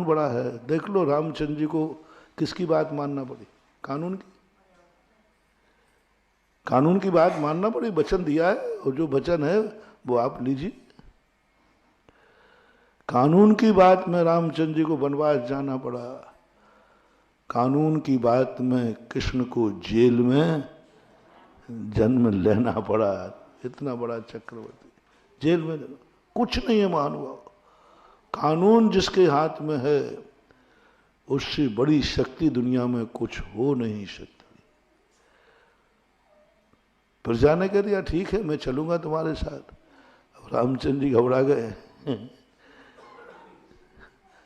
बड़ा है। देख लो रामचंद्र जी को किसकी बात मानना पड़ी? कानून की। कानून की बात मानना पड़ी। वचन दिया है और जो वचन है वो आप लीजिए। कानून की बात में रामचंद्र जी को वनवास जाना पड़ा। कानून की बात में कृष्ण को जेल में जन्म लेना पड़ा। इतना बड़ा चक्रवर्ती जेल में कुछ नहीं है महानुभाव। कानून जिसके हाथ में है उससे बड़ी शक्ति दुनिया में कुछ हो नहीं सकती। प्रजा ने कह दिया ठीक है मैं चलूंगा तुम्हारे साथ। अब रामचंद्र जी घबरा गए।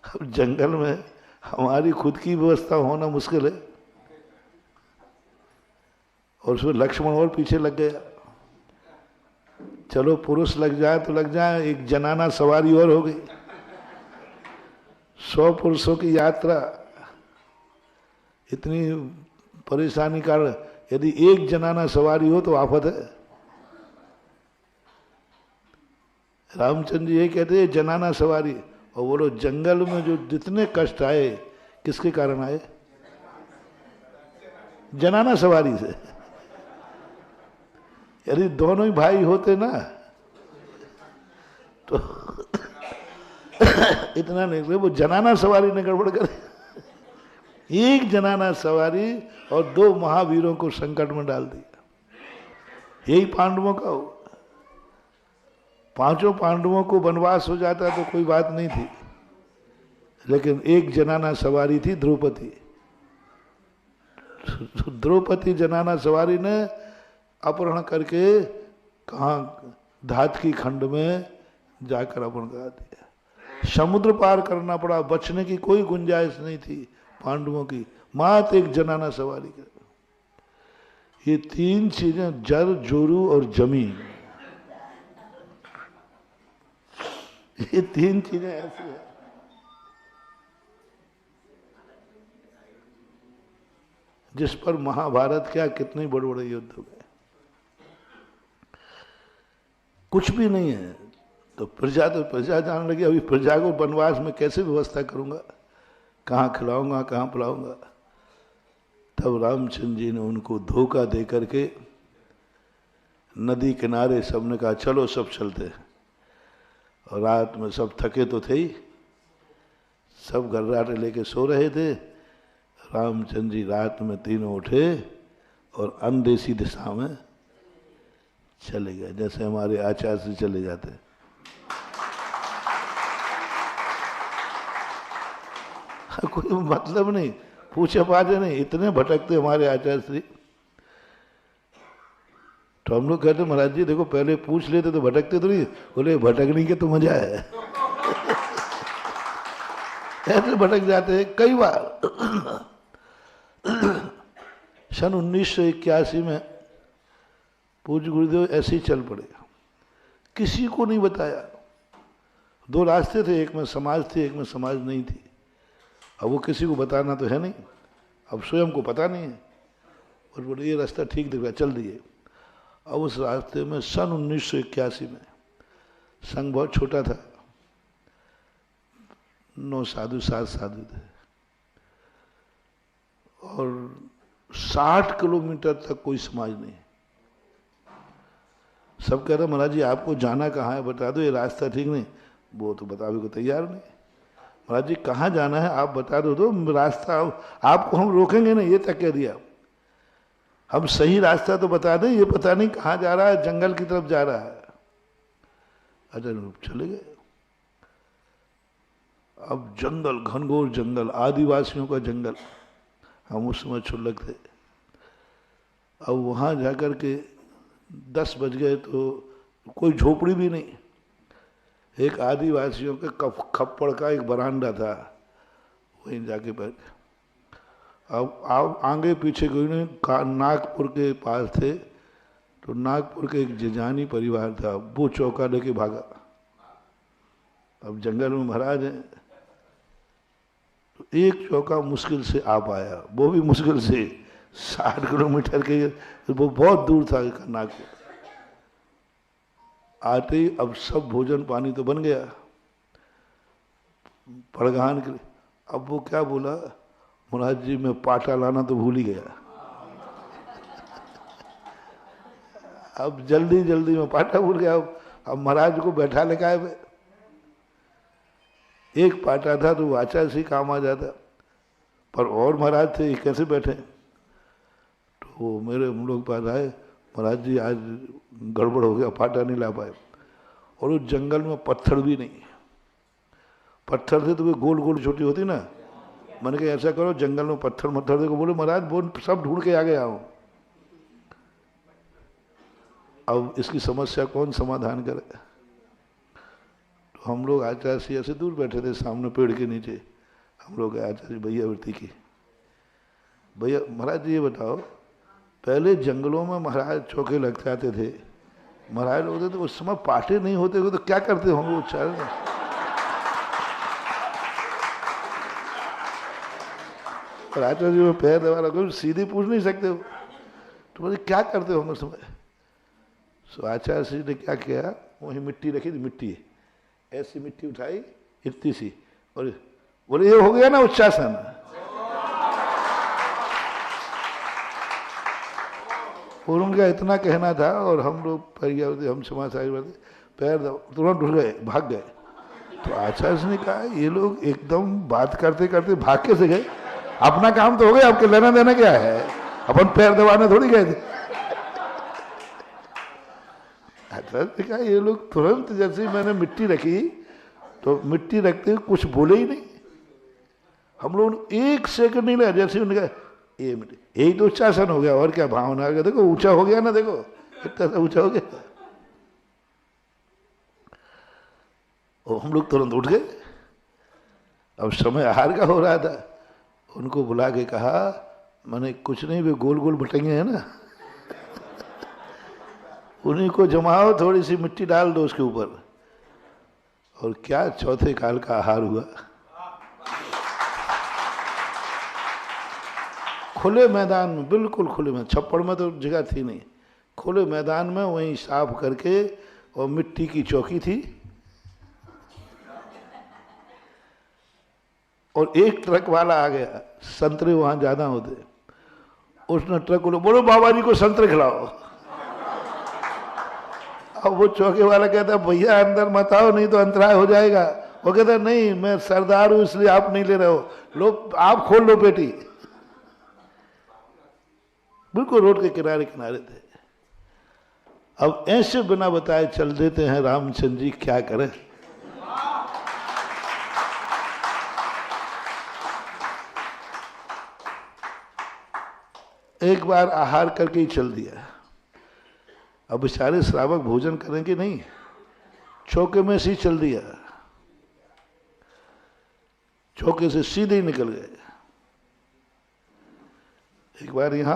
अब जंगल में हमारी खुद की व्यवस्था होना मुश्किल है और उसमें लक्ष्मण और पीछे लग गया। चलो पुरुष लग जाए तो लग जाए, एक जनाना सवारी और हो गई। 100 पुरुषों की यात्रा, इतनी परेशानी का, यदि एक जनाना सवारी हो तो आफत है। रामचंद्र जी ये कहते हैं जनाना सवारी, और बोलो जंगल में जो जितने कष्ट आए किसके कारण आए? जनाना सवारी से। यदि दोनों ही भाई होते ना तो इतना नहीं, वो जनाना सवारी ने गड़बड़ कर। एक जनाना सवारी और 2 महावीरों को संकट में डाल दिया। यही पांडवों का हो। 5 पांडवों को वनवास हो जाता तो कोई बात नहीं थी, लेकिन एक जनाना सवारी थी द्रौपदी। द्रौपदी जनाना सवारी ने अपहरण करके कहाँ धात की खंड में जाकर अपहरण करा दिया। समुद्र पार करना पड़ा, बचने की कोई गुंजाइश नहीं थी पांडवों की, मात्र एक जनाना सवारी कर। ये 3 चीजें, जर जोरू और जमीन, ये 3 चीजें ऐसी है जिस पर महाभारत क्या कितने बड़े बड़े युद्ध हो गए। कुछ भी नहीं है तो प्रजा जान लगी अभी प्रजा को वनवास में कैसे व्यवस्था करूंगा, कहाँ खिलाऊंगा कहाँ पिलाऊंगा। तब रामचंद्र जी ने उनको धोखा दे करके नदी किनारे सबने कहा चलो सब चलते हैं। और रात में सब थके तो थे ही, सब घर्राटे लेके सो रहे थे। रामचंद्र जी रात में तीनों उठे और अंदेसी दिशा में चले गए, जैसे हमारे आचार्य से चले जाते। कोई मतलब नहीं, पूछे पाछे नहीं, इतने भटकते हमारे आचार्य श्री। तो हम लोग कहते महाराज जी देखो पहले पूछ लेते तो भटकते तो नहीं। बोले भटकने के तो मजा है। ऐसे भटक जाते हैं कई बार। सन 1981 में पूज्य गुरुदेव ऐसे ही चल पड़े, किसी को नहीं बताया। 2 रास्ते थे, एक में समाज थी एक में समाज नहीं थी। अब वो किसी को बताना तो है नहीं, अब स्वयं को पता नहीं है। और बोले ये रास्ता ठीक दिख रहा, चल दिए। अब उस रास्ते में सन 1981 में संघ बहुत छोटा था, 9 साधु 7 साधु थे, और 60 किलोमीटर तक कोई समाज नहीं। सब कह रहे महाराज जी आपको जाना कहाँ है बता दो, ये रास्ता ठीक नहीं। वो तो बताने को तैयार नहीं। महाराज जी कहाँ जाना है आप बता दो तो रास्ता आपको हम रोकेंगे नहीं, ये तक कह दिया। हम सही रास्ता तो बता दें, ये पता नहीं कहाँ जा रहा है, जंगल की तरफ जा रहा है। अरे चले गए। अब जंगल, घनघोर जंगल, आदिवासियों का जंगल, हम उस समय क्षुल्लक थे। अब वहाँ जाकर के 10 बज गए तो कोई झोपड़ी भी नहीं। एक आदिवासियों के खप्पड़ का एक बरामदा था, वहीं जाके बैठ। अब आगे पीछे कोई नहीं, नागपुर के पास थे तो नागपुर के एक जिजानी परिवार था, वो चौका लेके भागा। अब जंगल में महाराज है तो एक चौका मुश्किल से आ पाया, वो भी मुश्किल से 60 किलोमीटर के, वो बहुत दूर था नागपुर। आते ही अब सब भोजन पानी तो बन गया पड़गान के लिए। अब वो क्या बोला, महाराज जी मैं पाटा लाना तो भूल ही गया। अब जल्दी जल्दी में पाटा भूल गया। अब महाराज को बैठा लेकर आए। एक पाटा था तो वाचा से काम आ जाता, पर और महाराज थे, ये कैसे बैठे। तो मेरे हम लोग पास आए, महाराज जी आज गड़बड़ हो गया, पाटा नहीं ला पाए। और उस जंगल में पत्थर भी नहीं, पत्थर थे तो वे गोल गोल छोटी होती ना। मैंने कहा ऐसा करो जंगल में पत्थर मत्थर देखो। बोले महाराज वो सब ढूंढ के आ गया हूँ। अब इसकी समस्या कौन समाधान करे। तो हम लोग आचार्य से ऐसे दूर बैठे थे सामने पेड़ के नीचे। हम लोग आचार्य भैया वृत्ति की, भैया महाराज जी ये बताओ, पहले जंगलों में महाराज चौके लग जाते थे, महाराज होते तो उस समय पाटे नहीं होते तो क्या करते होंगे उच्चारण। और आचार्य जी में पैर दबा रखो, सीधी पूछ नहीं सकते हो, तो बोले क्या करते होंगे उस समय। सो आचार्य जी ने क्या किया, वही मिट्टी रखी थी, मिट्टी ऐसी मिट्टी उठाई इतनी सी, और बोले ये हो गया ना उच्चासन। और उनका इतना कहना था, और हम लोग हम समाज पैर तुरंत उठ गए, भाग गए। तो आचार्य ने कहा ये लोग एकदम बात करते करते भाग के से गए, अपना काम तो हो गया, आपके लेना देना क्या है, अपन पैर दबाने थोड़ी गए थे। आचार्य ने कहा ये लोग तुरंत, जैसे मैंने मिट्टी रखी तो मिट्टी रखते कुछ बोले ही नहीं। हम लोग एक सेकंड नहीं लगा, जैसे उन्होंने कहा ये मिट्टी, यही तो उच्चासन हो गया, और क्या भावना आ गया, देखो ऊंचा हो गया ना, देखो इतना सा ऊंचा हो गया। और हम लोग तुरंत उठ गए। अब समय आहार का हो रहा था, उनको बुला के कहा, मैंने कुछ नहीं, वे गोल गोल भटंगे हैं ना, उन्हीं को जमाओ, थोड़ी सी मिट्टी डाल दो उसके ऊपर। और क्या चौथे काल का आहार हुआ। खुले मैदान में, बिल्कुल खुले में, छप्पड़ में तो जगह थी नहीं, खुले मैदान में वहीं साफ करके, और मिट्टी की चौकी थी। और एक ट्रक वाला आ गया, संतरे वहां ज्यादा होते, उसने ट्रक को बोलो बाबा जी को संतरे खिलाओ। अब वो चौके वाला कहता भैया अंदर मत आओ, नहीं तो अंतराय हो जाएगा। वो कहता नहीं मैं सरदार हूं इसलिए आप नहीं ले रहे हो, लो आप खोल लो पेटी। बिल्कुल रोड के किनारे किनारे थे। अब ऐसे बिना बताए चल देते हैं रामचंद्र जी, क्या करें। एक बार आहार करके ही चल दिया। अब बेचारे श्रावक भोजन करेंगे नहीं, चौके में से ही चल दिया, चौके से सीधे ही निकल गए। एक बार यहां